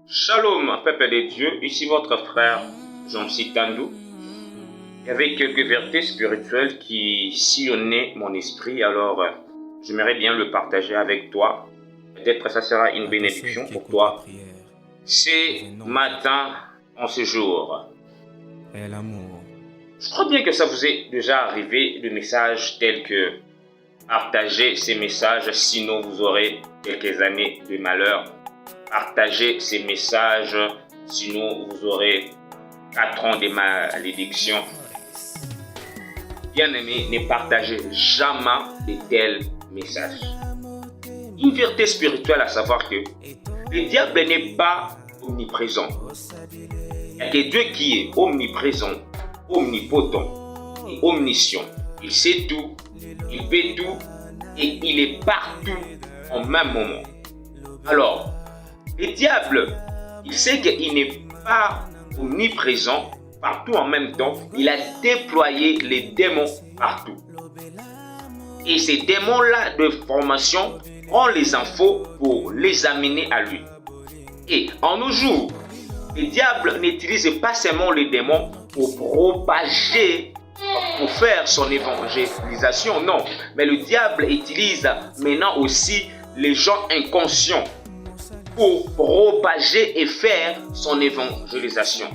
Shalom, peuple de Dieu, ici votre frère Jean-Cy Tandou. Il y avait quelques vérités spirituelles qui sillonnaient mon esprit, alors j'aimerais bien le partager avec toi. Peut-être ça sera une bénédiction pour toi. C'est matin en ce jour. Je crois bien que ça vous est déjà arrivé de messages tels que partagez ces messages, sinon vous aurez quelques années de malheur. Partagez ces messages, sinon vous aurez 4 ans de malédiction. Bien-aimés, ne partagez jamais de tels messages. Une vérité spirituelle à savoir que le diable n'est pas omniprésent. Il n'y a que Dieu qui est omniprésent, omnipotent et omniscient. Il sait tout, il fait tout et il est partout en même moment. Alors, le diable, il sait qu'il n'est pas omniprésent partout en même temps. Il a déployé les démons partout. Et ces démons-là de formation ont les infos pour les amener à lui. Et en nos jours, le diable n'utilise pas seulement les démons pour propager, pour faire son évangélisation, non. Mais le diable utilise maintenant aussi les gens inconscients pour propager et faire son évangélisation.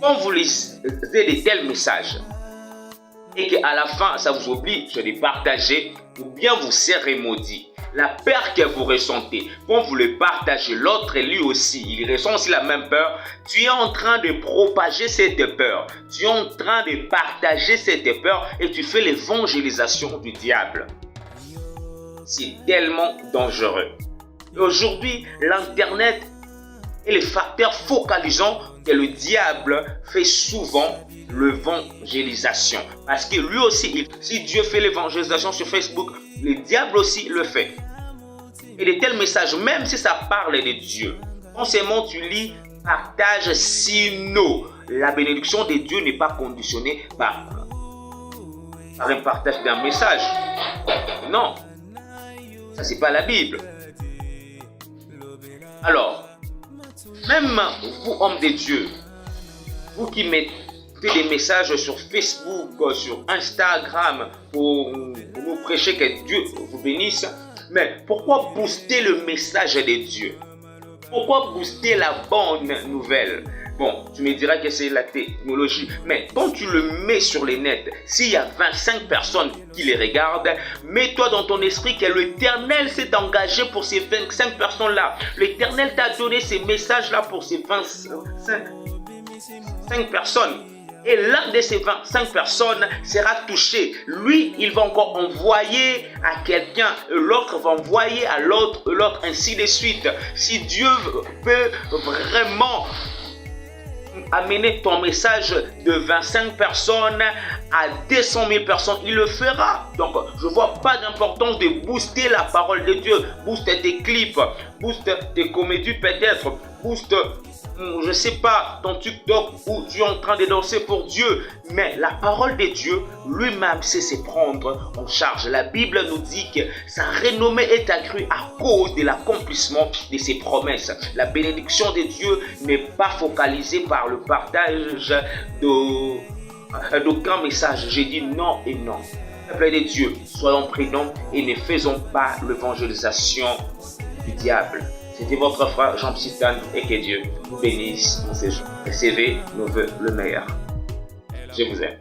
Quand vous lisez de tels messages et qu'à la fin ça vous oblige de les partager, ou bien vous serez maudit. La peur que vous ressentez, quand vous le partagez, l'autre lui aussi, il ressent aussi la même peur. Tu es en train de propager cette peur. Tu es en train de partager cette peur et tu fais l'évangélisation du diable. C'est tellement dangereux. Aujourd'hui, l'Internet est le facteur focalisant que le diable fait souvent l'évangélisation. Parce que lui aussi, si Dieu fait l'évangélisation sur Facebook, le diable aussi le fait. Et de tels messages, même si ça parle de Dieu, quand seulement tu lis, partage, sinon la bénédiction de Dieu n'est pas conditionnée par un partage d'un message. Non, ça c'est pas la Bible. Alors, même vous, hommes de Dieu, vous qui mettez des messages sur Facebook, sur Instagram, pour nous prêcher que Dieu vous bénisse, mais pourquoi booster le message de Dieu? Pourquoi booster la bonne nouvelle? Bon, tu me diras que c'est la technologie, mais quand tu le mets sur les nets, s'il y a 25 personnes qui les regardent, mets-toi dans ton esprit que l'Éternel s'est engagé pour ces 25 personnes-là. L'Éternel t'a donné ces messages-là pour ces 25 personnes. Et l'un de ces 25 personnes sera touché. Lui, il va encore envoyer à quelqu'un, l'autre va envoyer à l'autre, ainsi de suite. Si Dieu peut vraiment amener ton message de 25 personnes à 200 000 personnes, il le fera. Donc, je ne vois pas d'importance de booster la parole de Dieu. Booste tes clips, booste tes comédies peut-être, booste, je ne sais pas, ton TikTok où tu es en train de danser pour Dieu. Mais la parole de Dieu lui-même sait se prendre en charge. La Bible nous dit que sa renommée est accrue à cause de l'accomplissement de ses promesses. La bénédiction de Dieu n'est pas focalisée par le partage d'aucun message. J'ai dit non et non. Peuple de Dieu, soyons prudents et ne faisons pas l'évangélisation du diable. C'était votre frère Jean-Cy Tandou et que Dieu vous bénisse dans ces jours. Recevez nos vœux le meilleur. Je vous aime.